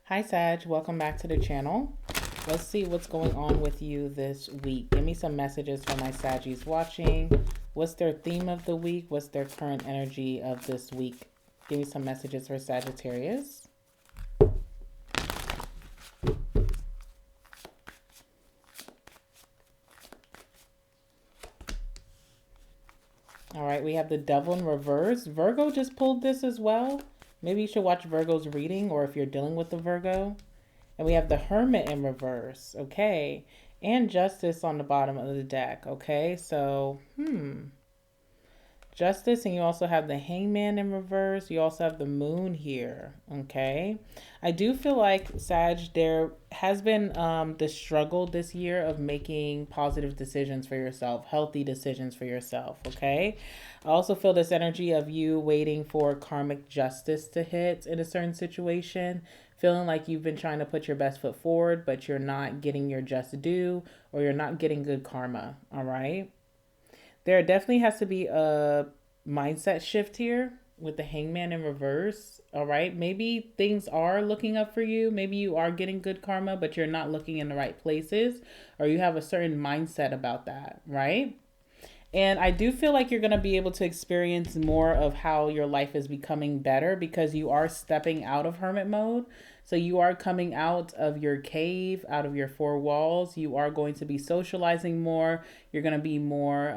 Hi Sag, welcome back to the channel. Let's see what's going on with you this week. Give me some messages for my Saggies watching. What's their theme of the week? What's their current energy of this week? Give me some messages for Sagittarius. All right, we have the Devil in reverse. Virgo just pulled this as well. Maybe you should watch Virgo's reading, or if you're dealing with the Virgo. And we have the Hermit in reverse, okay? And Justice on the bottom of the deck, okay? So, Justice, and you also have the Hangman in reverse. You also have the Moon here, okay? I do feel like, Sag, there has been the struggle this year of making positive decisions for yourself, healthy decisions for yourself, okay? I also feel this energy of you waiting for karmic justice to hit in a certain situation, feeling like you've been trying to put your best foot forward, but you're not getting your just due, or you're not getting good karma, all right? There definitely has to be a mindset shift here with the Hangman in reverse. All right. Maybe things are looking up for you. Maybe you are getting good karma, but you're not looking in the right places, or you have a certain mindset about that. Right. And I do feel like you're going to be able to experience more of how your life is becoming better because you are stepping out of hermit mode. So you are coming out of your cave, out of your four walls. You are going to be socializing more. You're going to be more,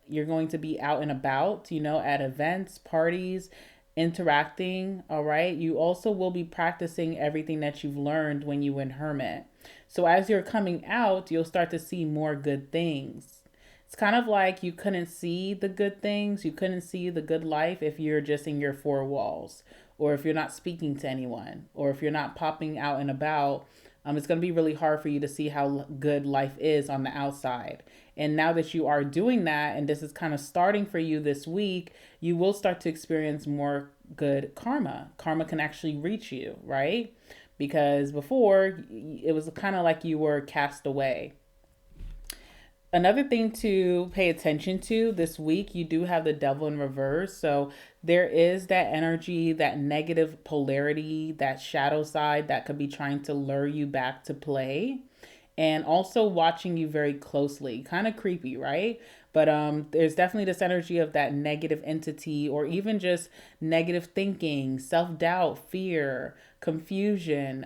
you're going to be out and about, at events, parties, interacting. All right. You also will be practicing everything that you've learned when you went hermit. So as you're coming out, you'll start to see more good things. It's kind of like you couldn't see the good things, you couldn't see the good life if you're just in your four walls, or if you're not speaking to anyone, or if you're not popping out and about. It's going to be really hard for you to see how good life is on the outside. And now that you are doing that, and this is kind of starting for you this week, you will start to experience more good karma. Karma can actually reach you, right? Because before, it was kind of like you were cast away. Another thing to pay attention to this week, you do have the Devil in reverse. So there is that energy, that negative polarity, that shadow side that could be trying to lure you back to play. And also watching you very closely. Kind of creepy, right? But there's definitely this energy of that negative entity, or even just negative thinking, self-doubt, fear, confusion,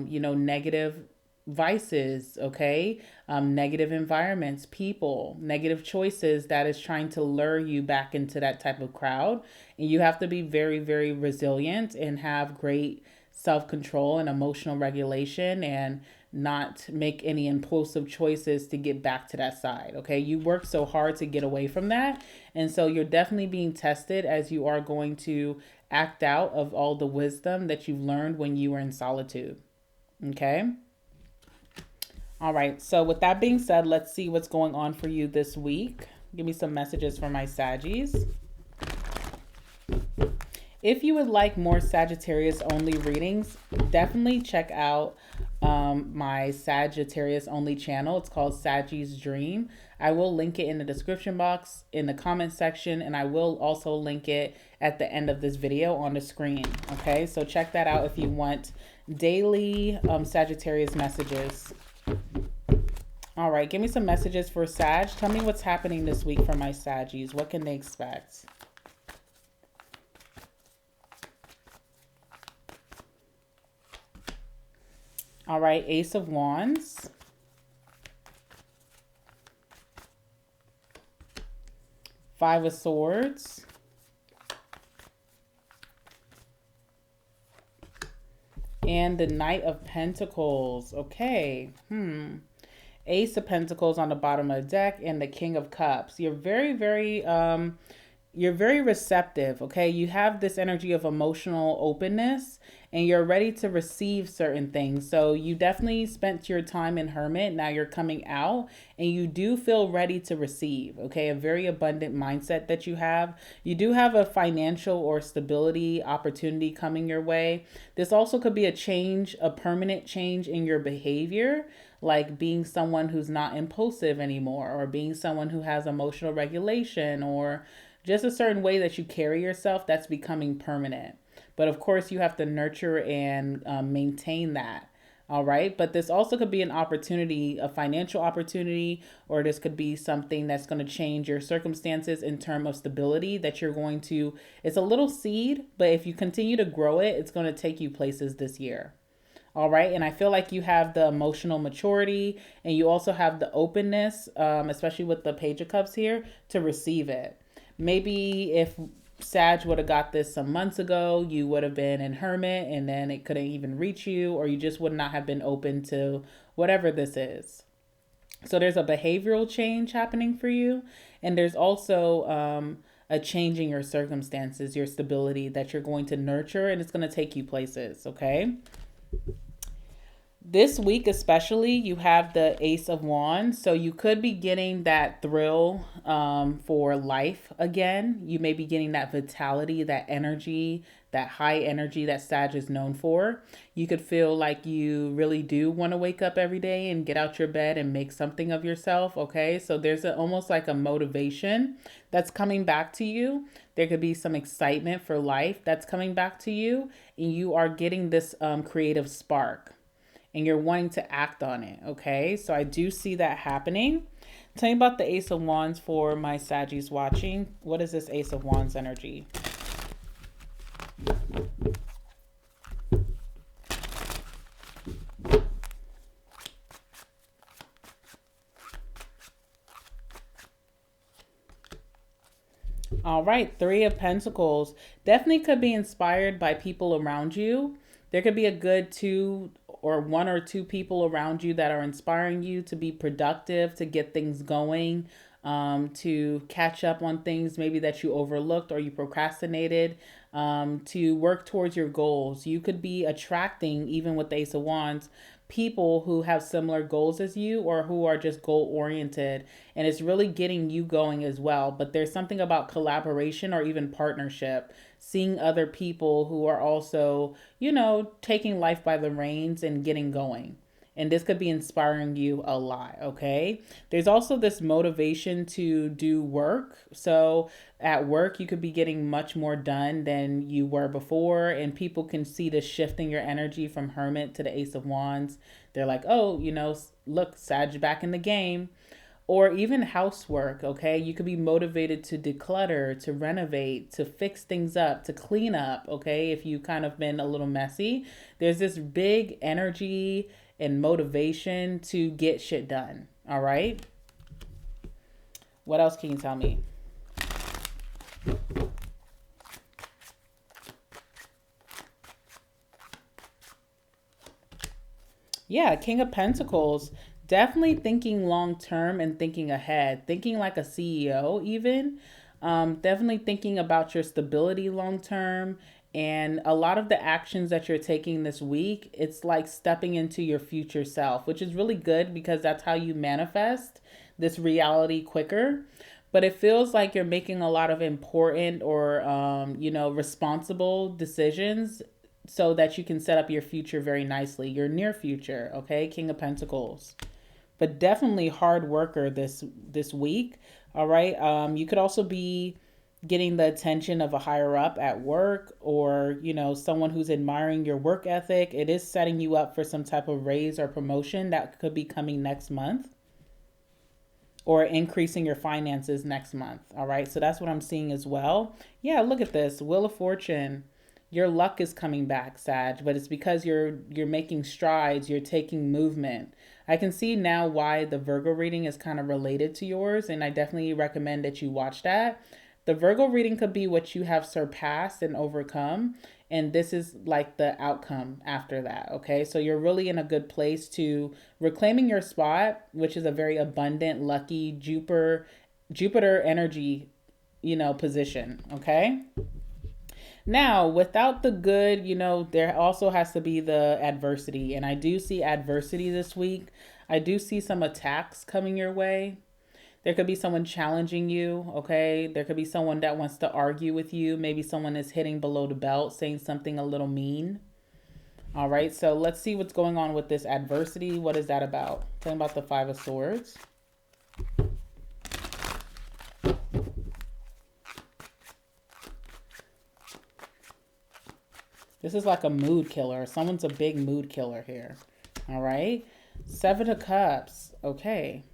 negative vices, okay? Negative environments, people, negative choices that is trying to lure you back into that type of crowd. And you have to be very, very resilient and have great self-control and emotional regulation, and not make any impulsive choices to get back to that side, okay? You work so hard to get away from that. And so you're definitely being tested as you are going to act out of all the wisdom that you've learned when you were in solitude, okay? All right, so with that being said, let's see what's going on for you this week. Give me some messages for my Saggies. If you would like more Sagittarius only readings, definitely check out my Sagittarius only channel. It's called Saggie's Dream. I will link it in the description box, in the comment section, and I will also link it at the end of this video on the screen. Okay, so check that out if you want daily Sagittarius messages. All right, give me some messages for Sag. Tell me what's happening this week for my Saggies. What can they expect? All right, Ace of Wands. Five of Swords. And the Knight of Pentacles. Okay. Ace of Pentacles on the bottom of the deck, and the King of Cups. You're very, very receptive, okay? You have this energy of emotional openness, and you're ready to receive certain things. So you definitely spent your time in hermit. Now you're coming out, and you do feel ready to receive, okay? A very abundant mindset that you have. You do have a financial or stability opportunity coming your way. This also could be a change, a permanent change in your behavior, like being someone who's not impulsive anymore, or being someone who has emotional regulation, or just a certain way that you carry yourself that's becoming permanent. But of course, you have to nurture and maintain that. All right. But this also could be an opportunity, a financial opportunity, or this could be something that's going to change your circumstances in terms of stability that you're going to. It's a little seed, but if you continue to grow it, it's going to take you places this year. All right. And I feel like you have the emotional maturity and you also have the openness, especially with the Page of Cups here, to receive it. Maybe if Sag would have got this some months ago, you would have been in Hermit and then it couldn't even reach you, or you just would not have been open to whatever this is. So there's a behavioral change happening for you. And there's also a change in your circumstances, your stability that you're going to nurture, and it's going to take you places. Okay. This week especially, you have the Ace of Wands, so you could be getting that thrill for life again. You may be getting that vitality, that energy, that high energy that Sag is known for. You could feel like you really do want to wake up every day and get out your bed and make something of yourself, okay? So there's almost like a motivation that's coming back to you. There could be some excitement for life that's coming back to you, and you are getting this creative spark. And you're wanting to act on it, okay? So I do see that happening. Tell me about the Ace of Wands for my Saggies watching. What is this Ace of Wands energy? All right, Three of Pentacles. Definitely could be inspired by people around you. There could be a good two or one or two people around you that are inspiring you to be productive, to get things going, to catch up on things maybe that you overlooked or you procrastinated, to work towards your goals. You could be attracting, even with the Ace of Wands, people who have similar goals as you or who are just goal oriented, and it's really getting you going as well. But there's something about collaboration or even partnership, seeing other people who are also, taking life by the reins and getting going. And this could be inspiring you a lot, okay? There's also this motivation to do work. So at work, you could be getting much more done than you were before. And people can see the shift in your energy from Hermit to the Ace of Wands. They're like, oh, look, Sag back in the game. Or even housework, okay? You could be motivated to declutter, to renovate, to fix things up, to clean up, okay? If you kind of been a little messy, there's this big energy and motivation to get shit done, all right? What else can you tell me? Yeah, King of Pentacles. Definitely thinking long term and thinking ahead, thinking like a CEO, even. Definitely thinking about your stability long term. And a lot of the actions that you're taking this week, it's like stepping into your future self, which is really good because that's how you manifest this reality quicker. But it feels like you're making a lot of important or, responsible decisions so that you can set up your future very nicely, your near future, okay? King of Pentacles. But definitely hard worker this week, all right? You could also be getting the attention of a higher up at work or, someone who's admiring your work ethic. It is setting you up for some type of raise or promotion that could be coming next month, or increasing your finances next month, all right? So that's what I'm seeing as well. Yeah, look at this, Wheel of Fortune. Your luck is coming back, Sag, but it's because you're making strides, you're taking movement. I can see now why the Virgo reading is kind of related to yours, and I definitely recommend that you watch that. The Virgo reading could be what you have surpassed and overcome, and this is like the outcome after that, okay? So you're really in a good place to reclaiming your spot, which is a very abundant, lucky Jupiter energy, position, okay? Now, without the good, there also has to be the adversity. And I do see adversity this week. I do see some attacks coming your way. There could be someone challenging you, okay? There could be someone that wants to argue with you. Maybe someone is hitting below the belt, saying something a little mean. All right, so let's see what's going on with this adversity. What is that about? Tell me about the Five of Swords. This is like a mood killer. Someone's a big mood killer here. All right. Seven of Cups. Okay.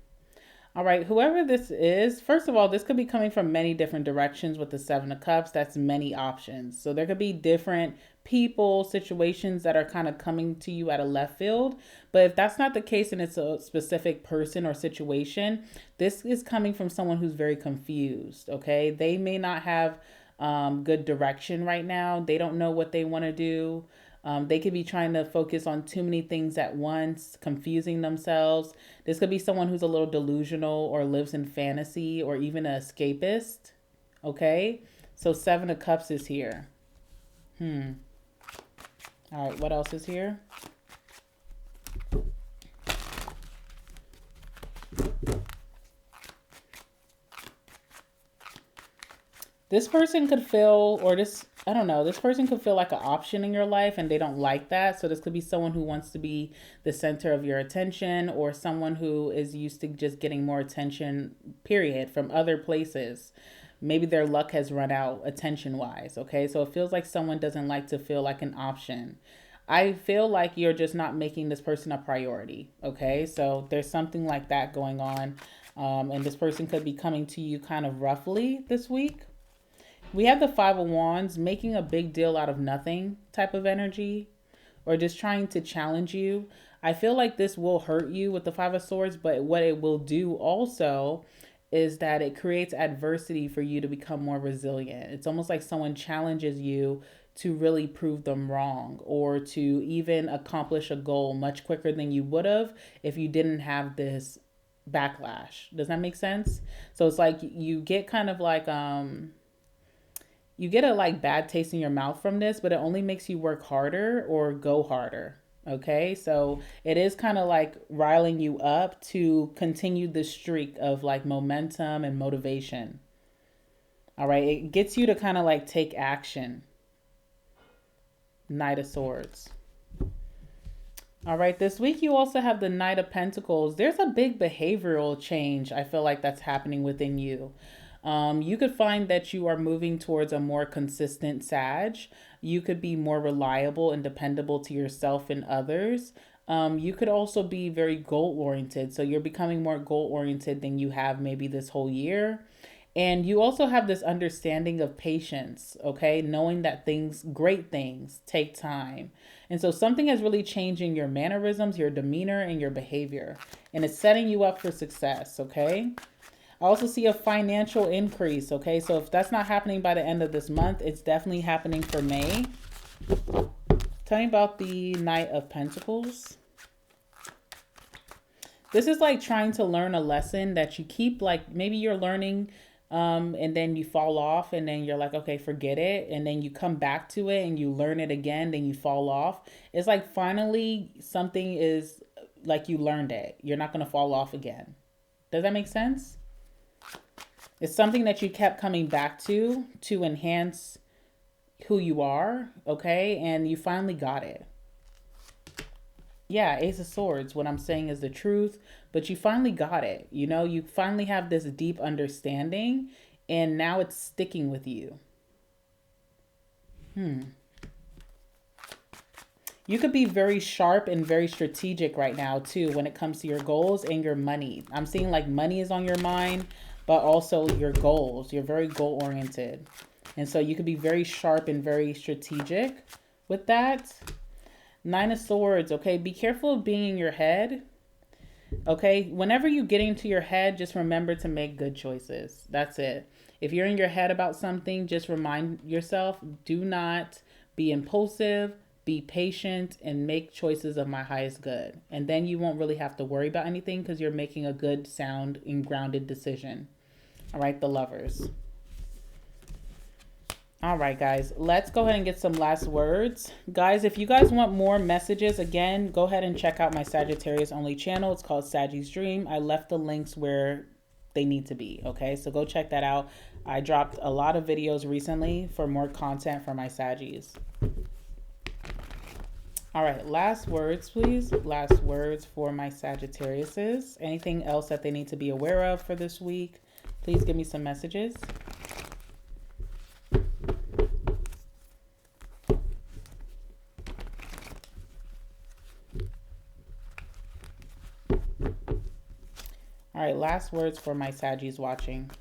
All right, whoever this is, first of all, this could be coming from many different directions with the Seven of Cups. That's many options. So there could be different people, situations that are kind of coming to you at a left field. But if that's not the case and it's a specific person or situation, this is coming from someone who's very confused, okay? They may not have good direction right now. They don't know what they want to do. They could be trying to focus on too many things at once, confusing themselves. This could be someone who's a little delusional or lives in fantasy or even an escapist. Okay? So Seven of Cups is here. All right, what else is here? This person could feel, or this, I don't know, this person could feel like an option in your life and they don't like that. So this could be someone who wants to be the center of your attention, or someone who is used to just getting more attention, period, from other places. Maybe their luck has run out attention wise. Okay. So it feels like someone doesn't like to feel like an option. I feel like you're just not making this person a priority. Okay. So there's something like that going on. And this person could be coming to you kind of roughly this week. We have the Five of Wands, making a big deal out of nothing type of energy, or just trying to challenge you. I feel like this will hurt you with the Five of Swords, but what it will do also is that it creates adversity for you to become more resilient. It's almost like someone challenges you to really prove them wrong, or to even accomplish a goal much quicker than you would have if you didn't have this backlash. Does that make sense? So it's like you get kind of like you get a like bad taste in your mouth from this, but it only makes you work harder or go harder. Okay, so it is kind of like riling you up to continue the streak of like momentum and motivation. All right, it gets you to kind of like take action. Knight of Swords. All right, this week you also have the Knight of Pentacles. There's a big behavioral change I feel like that's happening within you. You could find that you are moving towards a more consistent Sag. You could be more reliable and dependable to yourself and others. You could also be very goal-oriented. So you're becoming more goal-oriented than you have maybe this whole year. And you also have this understanding of patience, okay? Knowing that great things take time. And so something is really changing your mannerisms, your demeanor, and your behavior. And it's setting you up for success, okay? I also see a financial increase, okay? So if that's not happening by the end of this month, it's definitely happening for May. Tell me about the Knight of Pentacles. This is like trying to learn a lesson that you keep, like maybe you're learning and then you fall off and then you're like, okay, forget it. And then you come back to it and you learn it again, then you fall off. It's like finally something is like you learned it. You're not going to fall off again. Does that make sense? It's something that you kept coming back to enhance who you are, okay? And you finally got it. Yeah, Ace of Swords, what I'm saying is the truth, but you finally got it. You know, you finally have this deep understanding, and now it's sticking with you. You could be very sharp and very strategic right now, too, when it comes to your goals and your money. I'm seeing like money is on your mind, but also your goals. You're very goal-oriented. And so you could be very sharp and very strategic with that. Nine of Swords, okay? Be careful of being in your head, okay? Whenever you get into your head, just remember to make good choices. That's it. If you're in your head about something, just remind yourself, do not be impulsive, be patient, and make choices of my highest good. And then you won't really have to worry about anything because you're making a good, sound, and grounded decision. All right, the Lovers. All right, guys, let's go ahead and get some last words. Guys, if you guys want more messages, again, go ahead and check out my Sagittarius only channel. It's called Saggy's Dream. I left the links where they need to be, okay? So go check that out. I dropped a lot of videos recently for more content for my Saggies. All right, last words, please. Last words for my Sagittariuses. Anything else that they need to be aware of for this week? Please give me some messages. All right, last words for my Saggies watching.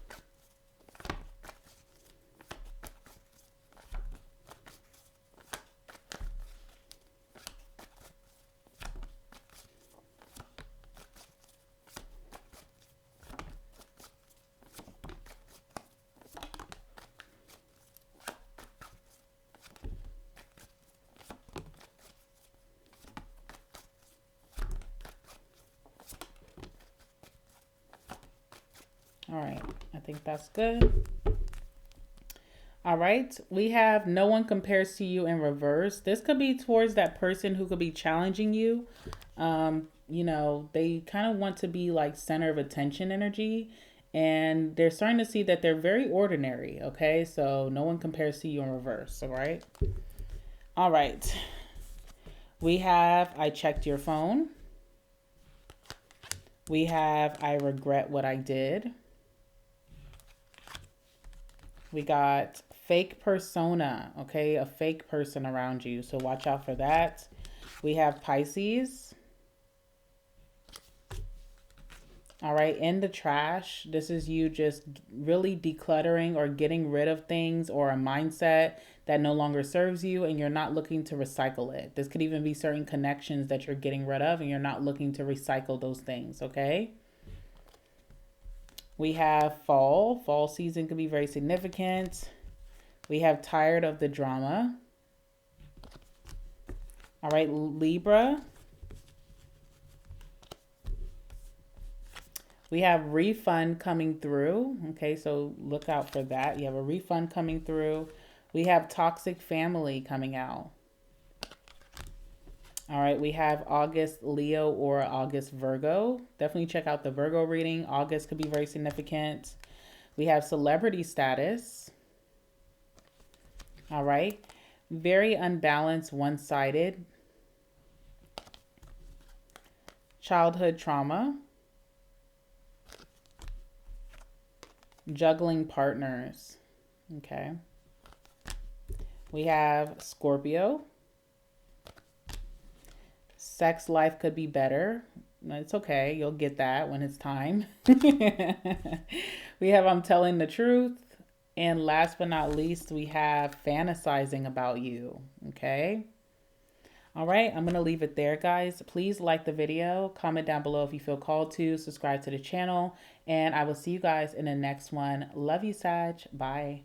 All right, I think that's good. All right, we have no one compares to you in reverse. This could be towards that person who could be challenging you. You know, they kind of want to be like center of attention energy, and they're starting to see that they're very ordinary. Okay, so no one compares to you in reverse. All right. All right. We have I checked your phone. We have I regret what I did. We got fake persona, okay? A fake person around you. So watch out for that. We have Pisces. All right, in the trash. This is you just really decluttering or getting rid of things or a mindset that no longer serves you, and you're not looking to recycle it. This could even be certain connections that you're getting rid of and you're not looking to recycle those things, okay? We have fall. Fall season could be very significant. We have tired of the drama. All right, Libra. We have refund coming through. Okay, so look out for that. You have a refund coming through. We have toxic family coming out. All right, we have August Leo or August Virgo. Definitely check out the Virgo reading. August could be very significant. We have celebrity status. All right, very unbalanced, one-sided. Childhood trauma. Juggling partners. Okay. We have Scorpio. Sex life could be better. It's okay. You'll get that when it's time. We have I'm telling the truth. And last but not least, we have fantasizing about you. Okay. All right. I'm going to leave it there, guys. Please like the video. Comment down below if you feel called to. Subscribe to the channel. And I will see you guys in the next one. Love you, Sag. Bye.